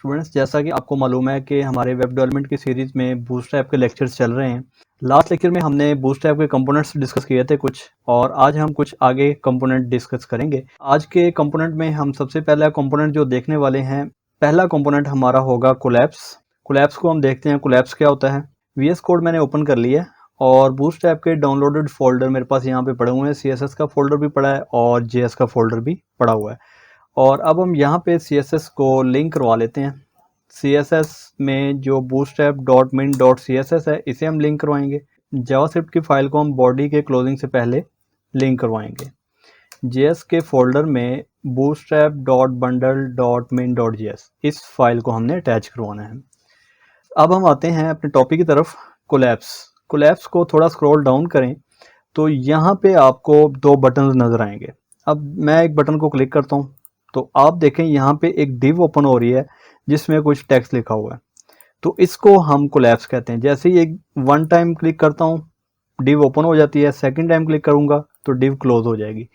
Students, जैसा कि आपको मालूम है कि हमारे वेब डेवलपमेंट की सीरीज़ में बूटस्ट्रैप के लेक्चर्स चल रहे हैं। लास्ट लेक्चर में हमने बूटस्ट्रैप के कंपोनेंट्स डिस्कस किए थे कुछ, और आज हम कुछ आगे कंपोनेंट डिस्कस करेंगे। आज के कंपोनेंट में हम सबसे पहला कंपोनेंट जो देखने वाले हैं, पहला कंपोनेंट हमारा होगा कोलैप्स। कोलैप्स को हम देखते हैं, कोलैप्स क्या होता है। VS कोड मैंने ओपन कर लिया और बूटस्ट्रैप के डाउनलोडेड फोल्डर मेरे पास यहाँ पे पड़े हुए हैं। CSS का फोल्डर भी पड़ा है और JS का फोल्डर भी पड़ा हुआ है। और अब हम यहाँ पे CSS को लिंक करवा लेते हैं। CSS में जो bootstrap.min.css है, इसे हम लिंक करवाएंगे। जावास्क्रिप्ट की फाइल को हम बॉडी के क्लोजिंग से पहले लिंक करवाएंगे। JS के फोल्डर में bootstrap.bundle.min.js इस फाइल को हमने अटैच करवाना है। अब हम आते हैं अपने टॉपिक की तरफ, कोलैप्स। कोलैप्स को थोड़ा स्क्रॉल डाउन करें तो यहाँ पे आपको दो बटन नजर आएंगे। अब मैं एक बटन को क्लिक करता हूँ तो आप देखें यहाँ पे एक डिव ओपन हो रही है जिसमें कुछ टेक्स्ट लिखा हुआ है, तो इसको हम कोलैप्स कहते हैं। जैसे ही एक वन टाइम क्लिक करता हूँ डिव ओपन हो जाती है, सेकंड टाइम क्लिक करूँगा तो डिव क्लोज हो जाएगी।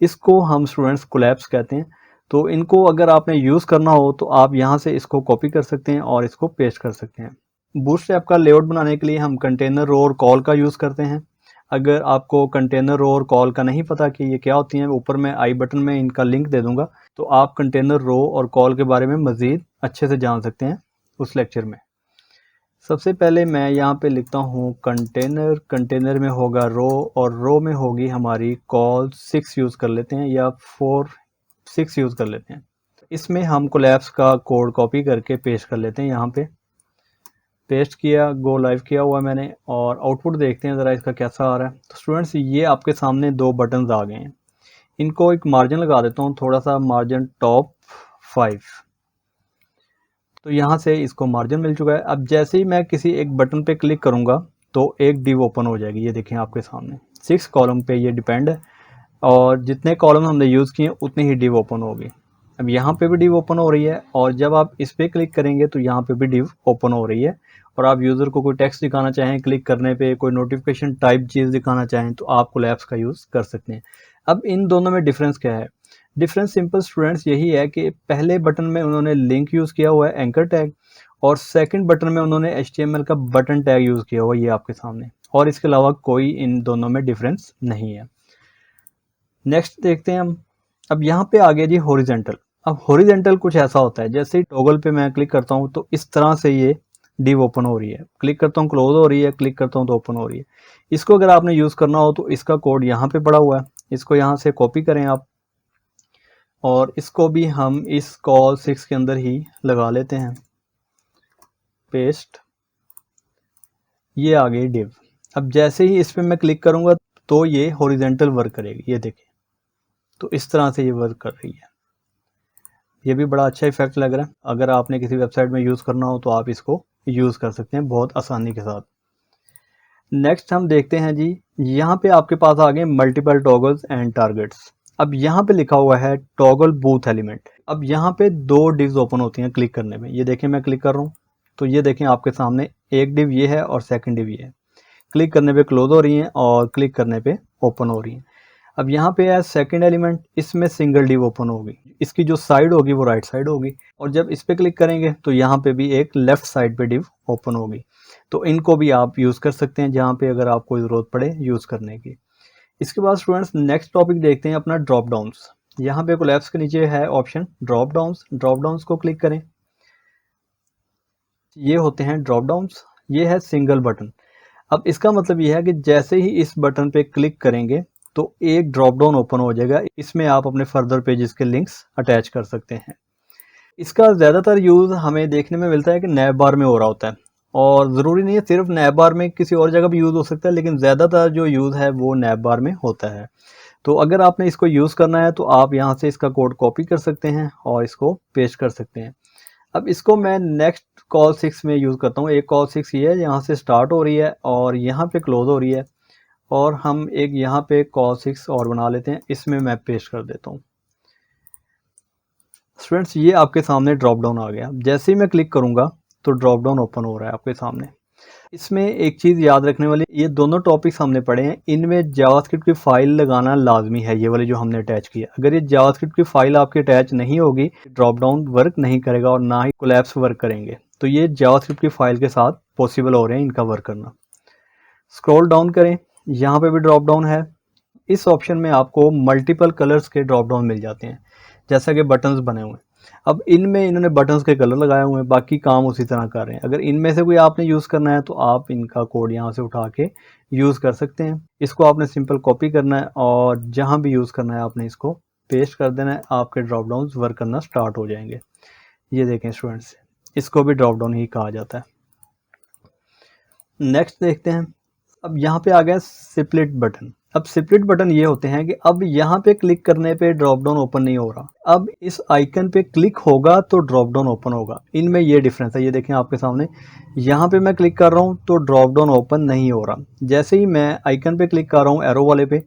इसको हम स्टूडेंट्स कोलैप्स कहते हैं। तो इनको अगर आपने यूज़ करना हो तो आप यहाँ से इसको कॉपी कर सकते हैं और इसको पेस्ट कर सकते हैं। बूटस्ट्रैप का लेआउट बनाने के लिए हम कंटेनर रो और कॉल का यूज़ करते हैं। अगर आपको कंटेनर रो और कॉल का नहीं पता कि ये क्या होती हैं, ऊपर मैं आई बटन में इनका लिंक दे दूंगा, तो आप कंटेनर रो और कॉल के बारे में मज़ीद अच्छे से जान सकते हैं उस लेक्चर में। सबसे पहले मैं यहाँ पे लिखता हूँ कंटेनर। कंटेनर में होगा रो और रो में होगी हमारी कॉल। 6 यूज़ कर लेते हैं या 6 यूज़ कर लेते हैं। इसमें हम कोलैप्स का कोड कॉपी करके पेस्ट कर लेते हैं। यहाँ पे पेस्ट किया, गो लाइव किया हुआ मैंने, और आउटपुट देखते हैं ज़रा इसका कैसा आ रहा है। तो स्टूडेंट्स, ये आपके सामने दो बटन्स आ गए हैं। इनको एक मार्जिन लगा देता हूँ, थोड़ा सा मार्जिन टॉप 5। तो यहाँ से इसको मार्जिन मिल चुका है। अब जैसे ही मैं किसी एक बटन पे क्लिक करूँगा तो एक डिव ओपन हो जाएगी। ये देखें आपके सामने 6 कॉलम पे ये डिपेंड है, और जितने कॉलम हमने यूज़ किए उतनी ही डिव ओपन होगी। अब यहाँ पे भी डिव ओपन हो रही है, और जब आप इस पर क्लिक करेंगे तो यहाँ पे भी डिव ओपन हो रही है। और आप यूज़र को कोई टेक्स्ट दिखाना चाहें, क्लिक करने पे कोई नोटिफिकेशन टाइप चीज़ दिखाना चाहें, तो आप कोलैप्स का यूज़ कर सकते हैं। अब इन दोनों में डिफरेंस क्या है? डिफरेंस सिंपल स्टूडेंट्स यही है कि पहले बटन में उन्होंने लिंक यूज़ किया हुआ है, एंकर टैग, और सेकंड बटन में उन्होंने HTML का बटन टैग यूज़ किया हुआ है, ये आपके सामने। और इसके अलावा कोई इन दोनों में डिफरेंस नहीं है। नेक्स्ट देखते हैं हम। अब यहाँ पे आ गया जी हॉरिजेंटल। अब हॉरिजेंटल कुछ ऐसा होता है, जैसे ही टॉगल पे मैं क्लिक करता हूँ तो इस तरह से ये डिव ओपन हो रही है। क्लिक करता हूँ क्लोज हो रही है, क्लिक करता हूँ तो ओपन हो रही है। इसको अगर आपने यूज़ करना हो तो इसका कोड यहाँ पे पड़ा हुआ है, इसको यहाँ से कॉपी करें आप, और इसको भी हम इस कॉल 6 के अंदर ही लगा लेते हैं, पेस्ट। ये आ गई डिव। अब जैसे ही इस पर मैं क्लिक करूँगा तो ये हॉरिजेंटल वर्क करेगी। ये देखें, तो इस तरह से ये वर्क कर रही है। ये भी बड़ा अच्छा इफेक्ट लग रहा है। अगर आपने किसी वेबसाइट में यूज़ करना हो तो आप इसको यूज़ कर सकते हैं बहुत आसानी के साथ। नेक्स्ट हम देखते हैं जी, यहाँ पे आपके पास आ गए मल्टीपल टॉगल्स एंड टारगेट्स। अब यहाँ पे लिखा हुआ है टॉगल बूथ एलिमेंट। अब यहाँ पे दो डिव्स ओपन होती हैं क्लिक करने में। ये देखें, मैं क्लिक कर रहा हूँ तो ये देखें आपके सामने एक डिव ये है और सेकंड डिव ये है। क्लिक करने पे क्लोज हो रही हैं और क्लिक करने पे ओपन हो रही हैं। अब यहाँ पे है सेकंड एलिमेंट, इसमें सिंगल डिव ओपन होगी, इसकी जो साइड होगी वो राइट साइड होगी, और जब इस पे क्लिक करेंगे तो यहाँ पे भी एक लेफ्ट साइड पे डिव ओपन होगी। तो इनको भी आप यूज़ कर सकते हैं जहाँ पे अगर आपको ज़रूरत पड़े यूज़ करने की। इसके बाद स्टूडेंट्स नेक्स्ट टॉपिक देखते हैं अपना ड्रॉप डाउन्स। यहाँ पे कोलैप्स के नीचे है option drop downs. Drop downs को क्लिक करें, ये होते हैं ड्रॉप डाउन्स। ये है सिंगल बटन। अब इसका मतलब ये है कि जैसे ही इस बटन पे क्लिक करेंगे तो एक ड्रॉप डाउन ओपन हो जाएगा। इसमें आप अपने फर्दर पेजेस के लिंक्स अटैच कर सकते हैं। इसका ज़्यादातर यूज़ हमें देखने में मिलता है कि नैब बार में हो रहा होता है, और ज़रूरी नहीं है सिर्फ नैब बार में, किसी और जगह भी यूज़ हो सकता है, लेकिन ज़्यादातर जो यूज़ है वो नैब बार में होता है। तो अगर आपने इसको यूज़ करना है तो आप यहाँ से इसका कोड कॉपी कर सकते हैं और इसको पेस्ट कर सकते हैं। अब इसको मैं नेक्स्ट कॉल 6 में यूज़ करता हूँ। एक कॉल 6 ये है, यहाँ से स्टार्ट हो रही है और यहाँ पे क्लोज हो रही है, और हम एक यहाँ पे कॉल 6 और बना लेते हैं, इसमें मैं पेस्ट कर देता हूँ। स्टूडेंट्स, ये आपके सामने ड्रॉप डाउन आ गया। जैसे ही मैं क्लिक करूँगा तो ड्रॉप डाउन ओपन हो रहा है आपके सामने। इसमें एक चीज़ याद रखने वाली, ये दोनों टॉपिक्स हमने पढ़े हैं, इनमें जावास्क्रिप्ट की फ़ाइल लगाना लाजमी है, ये वाली जो हमने अटैच की है। अगर ये जावास्क्रिप्ट की फ़ाइल आपकी अटैच नहीं होगी, ड्रॉप डाउन वर्क नहीं करेगा और ना ही कोलैप्स वर्क करेंगे। तो ये जावास्क्रिप्ट की फ़ाइल के साथ पॉसिबल हो रहे हैं इनका वर्क करना। स्क्रॉल डाउन करें, यहाँ पे भी ड्रॉप डाउन है। इस ऑप्शन में आपको मल्टीपल कलर्स के ड्रॉप डाउन मिल जाते हैं, जैसा कि बटन्स बने हुए हैं। अब इनमें इन्होंने बटन्स के कलर लगाए हुए हैं, बाकी काम उसी तरह कर रहे हैं। अगर इनमें से कोई आपने यूज़ करना है तो आप इनका कोड यहाँ से उठा के यूज़ कर सकते हैं। इसको आपने सिंपल कॉपी करना है और जहाँ भी यूज़ करना है आपने इसको पेस्ट कर देना है, आपके ड्रॉप डाउन वर्क करना स्टार्ट हो जाएंगे। ये देखें स्टूडेंट्स, इसको भी ड्रॉप डाउन ही कहा जाता है। नेक्स्ट देखते हैं। अब यहाँ पे आ गया स्प्लिट बटन। अब स्प्लिट बटन ये होते हैं कि अब यहाँ पे क्लिक करने पे ड्रॉप डाउन ओपन नहीं हो रहा, अब इस आइकन पे क्लिक होगा तो ड्रॉप डाउन ओपन होगा। इनमें ये डिफरेंस है, ये देखें आपके सामने, यहाँ पे मैं क्लिक कर रहा हूँ तो ड्रॉप डाउन ओपन नहीं हो रहा। जैसे ही मैं आइकन पे क्लिक कर रहा हूँ एरो वाले पे,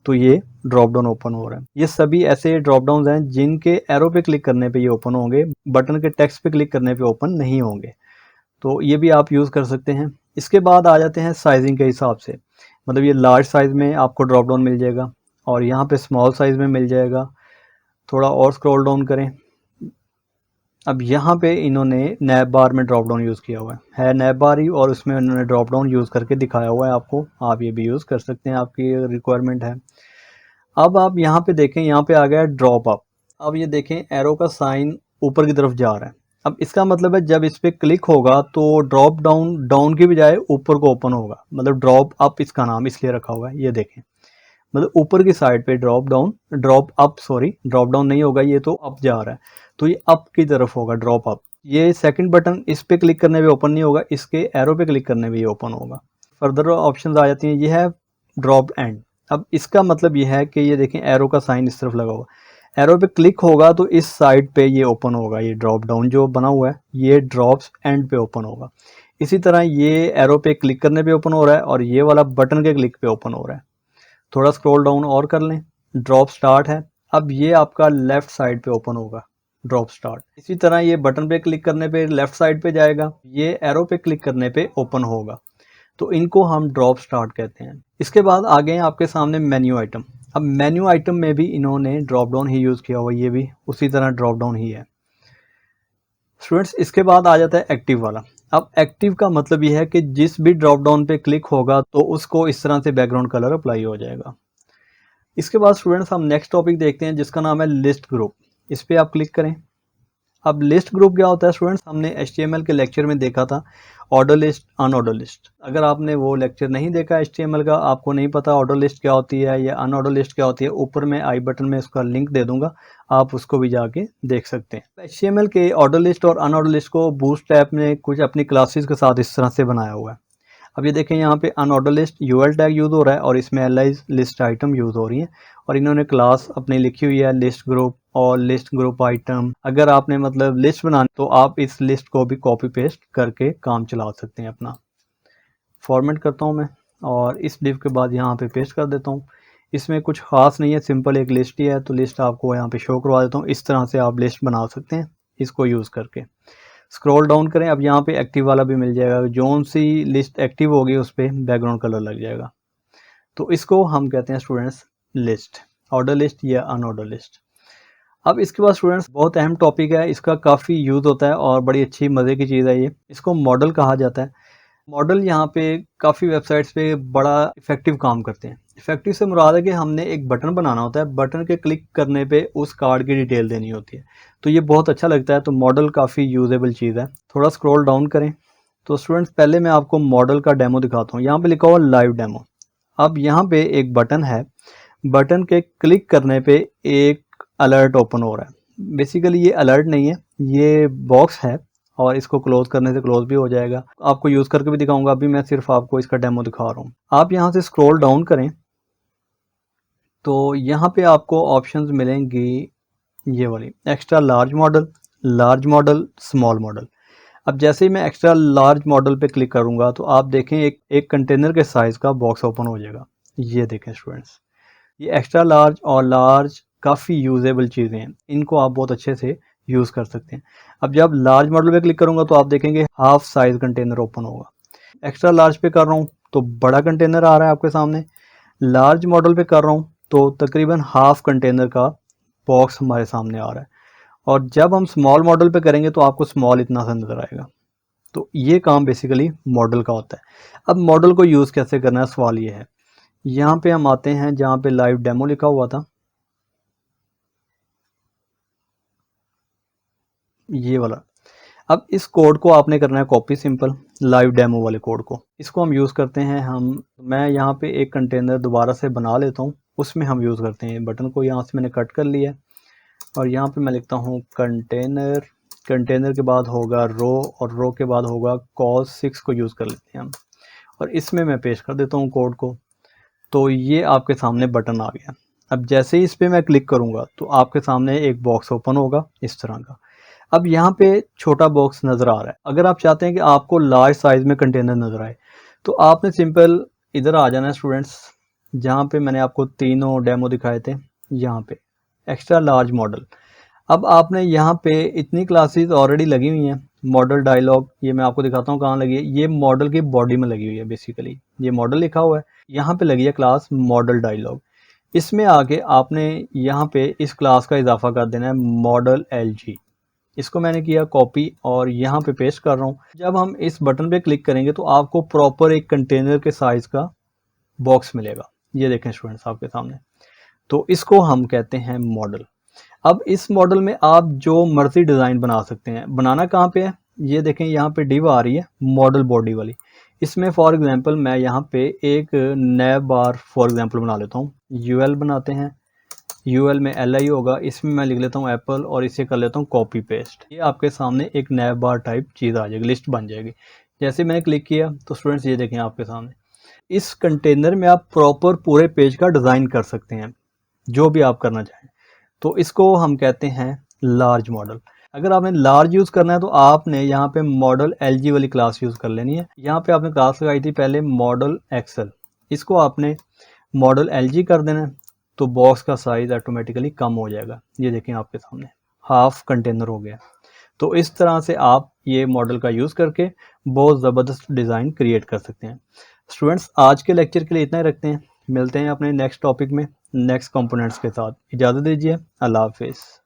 तो ये ड्रॉप डाउन ओपन हो रहा है। ये सभी ऐसे ड्रॉप डाउन हैं जिनके एरो पे क्लिक करने पे ये ओपन होंगे, बटन के टेक्स्ट पे क्लिक करने पे ओपन नहीं होंगे। तो ये भी आप यूज़ कर सकते हैं। इसके बाद आ जाते हैं साइजिंग के हिसाब से, मतलब ये लार्ज साइज़ में आपको ड्रॉप डाउन मिल जाएगा और यहाँ पे स्मॉल साइज़ में मिल जाएगा। थोड़ा और स्क्रॉल डाउन करें, अब यहाँ पे इन्होंने नैब बार में ड्रॉप डाउन यूज़ किया हुआ है नैब बार ही, और उसमें उन्होंने ड्रॉप डाउन यूज़ करके दिखाया हुआ है आपको। आप ये भी यूज़ कर सकते हैं, आपकी रिक्वायरमेंट है। अब आप यहाँ पे देखें, यहाँ पे आ गया ड्रॉप अप। अब ये देखें एरो का साइन ऊपर की तरफ जा रहा है। अब इसका मतलब है जब इस पर क्लिक होगा तो ड्रॉप डाउन डाउन की बजाय ऊपर को ओपन होगा, मतलब ड्रॉप अप इसका नाम इसलिए रखा हुआ है। ये देखें, मतलब ऊपर की साइड पे ड्रॉप डाउन नहीं होगा, ये तो अप जा रहा है, तो ये अप की तरफ होगा, ड्रॉप अप। ये सेकंड बटन, इस पे क्लिक करने पे ओपन नहीं होगा, इसके एरो पे क्लिक करने पे ये ओपन होगा। फर्दर ऑप्शंस आ जाती हैं। ये है ड्रॉप एंड। अब इसका मतलब ये है कि ये देखें एरो का साइन इस तरफ लगा हुआ, एरो पे क्लिक होगा तो इस साइड पे ये ओपन होगा, ये ड्रॉप डाउन जो बना हुआ है ये ड्रॉप्स एंड पे ओपन होगा। इसी तरह ये एरो पे क्लिक करने पे ओपन हो रहा है और ये वाला बटन के क्लिक पे ओपन हो रहा है। थोड़ा स्क्रॉल डाउन और कर लें, ड्रॉप स्टार्ट है। अब ये आपका लेफ्ट साइड पे ओपन होगा, ड्रॉप स्टार्ट। इसी तरह ये बटन पे क्लिक करने पे लेफ्ट साइड पे जाएगा, ये एरो पे क्लिक करने पे ओपन होगा। तो इनको हम ड्रॉप स्टार्ट कहते हैं। इसके बाद आ गए आपके सामने मेन्यू आइटम। अब मेन्यू आइटम में भी इन्होंने ड्रॉप डाउन ही यूज़ किया हुआ, ये भी उसी तरह ड्रॉप डाउन ही है स्टूडेंट्स। इसके बाद आ जाता है एक्टिव वाला। अब एक्टिव का मतलब ये है कि जिस भी ड्रॉप डाउन पे क्लिक होगा तो उसको इस तरह से बैकग्राउंड कलर अप्लाई हो जाएगा। इसके बाद स्टूडेंट्स हम नेक्स्ट टॉपिक देखते हैं जिसका नाम है लिस्ट ग्रुप। इस पर आप क्लिक करें। अब लिस्ट ग्रुप क्या होता है स्टूडेंट्स, हमने HTML के लेक्चर में देखा था ऑर्डर लिस्ट, अनऑर्डर लिस्ट। अगर आपने वो लेक्चर नहीं देखा HTML का, आपको नहीं पता ऑर्डर लिस्ट क्या होती है या अनऑर्डर लिस्ट क्या होती है, ऊपर मैं आई बटन में उसका लिंक दे दूंगा, आप उसको भी जाके देख सकते हैं। HTML के ऑर्डर लिस्ट और अनऑर्डर लिस्ट को बूटस्ट्रैप ने कुछ अपनी क्लासेस के साथ इस तरह से बनाया हुआ है। अब ये देखें, यहाँ पे unordered list UL tag use हो रहा है और इसमें li लिस्ट आइटम यूज़ हो रही है, और इन्होंने क्लास अपनी लिखी हुई है लिस्ट ग्रुप और लिस्ट ग्रुप आइटम। अगर आपने मतलब लिस्ट बनानी तो आप इस लिस्ट को भी कॉपी पेस्ट करके काम चला सकते हैं अपना। फॉर्मेट करता हूँ मैं और इस डिव के बाद यहाँ पे पेस्ट कर देता हूँ। इसमें कुछ खास नहीं है, सिंपल एक लिस्ट ही है, तो लिस्ट आपको यहाँ पे शो करवा देता हूँ। इस तरह से आप लिस्ट बना सकते हैं इसको यूज़ करके। स्क्रॉल डाउन करें, अब यहाँ पे एक्टिव वाला भी मिल जाएगा, जोन सी लिस्ट एक्टिव होगी उस पर बैकग्राउंड कलर लग जाएगा। तो इसको हम कहते हैं स्टूडेंट्स लिस्ट, ऑर्डर लिस्ट या अनऑर्डर लिस्ट। अब इसके बाद स्टूडेंट्स बहुत अहम टॉपिक है, इसका काफ़ी यूज़ होता है और बड़ी अच्छी मज़े की चीज़ है ये, इसको मॉडल कहा जाता है। मॉडल यहाँ पे काफ़ी वेबसाइट्स पे बड़ा इफेक्टिव काम करते हैं। इफेक्टिव से मुराद है कि हमने एक बटन बनाना होता है, बटन के क्लिक करने पे उस कार्ड की डिटेल देनी होती है, तो ये बहुत अच्छा लगता है। तो मॉडल काफ़ी यूजेबल चीज़ है। थोड़ा स्क्रॉल डाउन करें तो स्टूडेंट्स पहले मैं आपको मॉडल का डेमो दिखाता हूँ। यहाँ पे लिखा हुआ लाइव डेमो। अब यहाँ पे एक बटन है, बटन के क्लिक करने पे एक अलर्ट ओपन हो रहा है। बेसिकली ये अलर्ट नहीं है, ये बॉक्स है और इसको क्लोज करने से क्लोज भी हो जाएगा। आपको यूज़ करके भी दिखाऊंगा, अभी मैं सिर्फ आपको इसका डेमो दिखा रहा हूँ। आप यहाँ से स्क्रॉल डाउन करें तो यहाँ पे आपको ऑप्शंस मिलेंगी, ये वाली extra large model, small model. अब जैसे ही मैं एक्स्ट्रा लार्ज मॉडल पे क्लिक करूँगा तो आप देखें एक कंटेनर के साइज़ का बॉक्स ओपन हो जाएगा। ये देखें स्टूडेंट्स, ये एक्स्ट्रा लार्ज और लार्ज काफ़ी यूजेबल चीज़ें हैं, इनको आप बहुत अच्छे से यूज़ कर सकते हैं। अब जब लार्ज मॉडल पे क्लिक करूँगा तो आप देखेंगे हाफ साइज़ कंटेनर ओपन होगा। एक्स्ट्रा लार्ज पे कर रहा हूँ तो बड़ा कंटेनर आ रहा है आपके सामने, लार्ज मॉडल पे कर रहा हूँ तो तकरीबन हाफ कंटेनर का बॉक्स हमारे सामने आ रहा है, और जब हम स्मॉल मॉडल पे करेंगे तो आपको स्मॉल इतना सा नज़र आएगा। तो ये काम बेसिकली मॉडल का होता है। अब मॉडल को यूज़ कैसे करना है, सवाल ये है। यहाँ पे हम आते हैं जहाँ पे लाइव डेमो लिखा हुआ था, ये वाला। अब इस कोड को आपने करना है कॉपी, सिंपल लाइव डेमो वाले कोड को। इसको हम यूज़ करते हैं, मैं यहाँ पे एक कंटेनर दोबारा से बना लेता हूँ, उसमें हम यूज़ करते हैं बटन को। यहाँ से मैंने कट कर लिया और यहाँ पे मैं लिखता हूँ कंटेनर, कंटेनर के बाद होगा रो, और रो के बाद होगा cos6 को यूज़ कर लेते हैं हम, और इसमें मैं पेस्ट कर देता हूँ कोड को। तो ये आपके सामने बटन आ गया। अब जैसे ही इस पर मैं क्लिक करूँगा तो आपके सामने एक बॉक्स ओपन होगा इस तरह का। अब यहाँ पे छोटा बॉक्स नज़र आ रहा है। अगर आप चाहते हैं कि आपको लार्ज साइज़ में कंटेनर नज़र आए तो आपने सिंपल इधर आ जाना है स्टूडेंट्स, जहाँ पे मैंने आपको तीनों डेमो दिखाए थे, यहाँ पे एक्स्ट्रा लार्ज मॉडल। अब आपने यहाँ पे इतनी क्लासेस ऑलरेडी लगी हुई हैं। मॉडल डायलॉग, ये मैं आपको दिखाता हूँ कहाँ लगी है। ये मॉडल की बॉडी में लगी हुई है, बेसिकली ये मॉडल लिखा हुआ है, यहाँ पे लगी है क्लास मॉडल डायलॉग। इसमें आके आपने यहाँ पे इस क्लास का इजाफा कर देना है मॉडल LG। इसको मैंने किया कॉपी और यहाँ पे पेस्ट कर रहा हूँ। जब हम इस बटन पे क्लिक करेंगे तो आपको प्रॉपर एक कंटेनर के साइज का बॉक्स मिलेगा। ये देखें स्टूडेंट्स आपके सामने। तो इसको हम कहते हैं मॉडल। अब इस मॉडल में आप जो मर्जी डिज़ाइन बना सकते हैं। बनाना कहाँ पे है, ये देखें यहाँ पे डिव आ रही है मॉडल बॉडी वाली। इसमें फॉर एग्जांपल मैं यहाँ पे एक नैब बार फॉर एग्जांपल बना लेता हूँ। UL बनाते हैं, UL में LI होगा, इसमें मैं लिख लेता हूँ एप्पल और इसे कर लेता हूँ कॉपी पेस्ट। ये आपके सामने एक नैब बार टाइप चीज़ आ जाएगी, लिस्ट बन जाएगी। जैसे मैंने क्लिक किया तो स्टूडेंट्स ये देखें आपके सामने। इस कंटेनर में आप प्रॉपर पूरे पेज का डिज़ाइन कर सकते हैं, जो भी आप करना चाहें। तो इसको हम कहते हैं लार्ज मॉडल। अगर आपने लार्ज यूज़ करना है तो आपने यहाँ पे मॉडल LG वाली क्लास यूज़ कर लेनी है। यहाँ पे आपने क्लास लगाई थी पहले मॉडल एक्सेल, इसको आपने मॉडल LG कर देना है, तो बॉक्स का साइज़ ऑटोमेटिकली कम हो जाएगा। ये देखें आपके सामने हाफ कंटेनर हो गया। तो इस तरह से आप ये मॉडल का यूज़ करके बहुत ज़बरदस्त डिज़ाइन क्रिएट कर सकते हैं। स्टूडेंट्स आज के लेक्चर के लिए इतना ही रखते हैं, मिलते हैं अपने नेक्स्ट टॉपिक में नेक्स्ट कंपोनेंट्स के साथ। इजाज़त दीजिए, अल्लाह हाफिज़।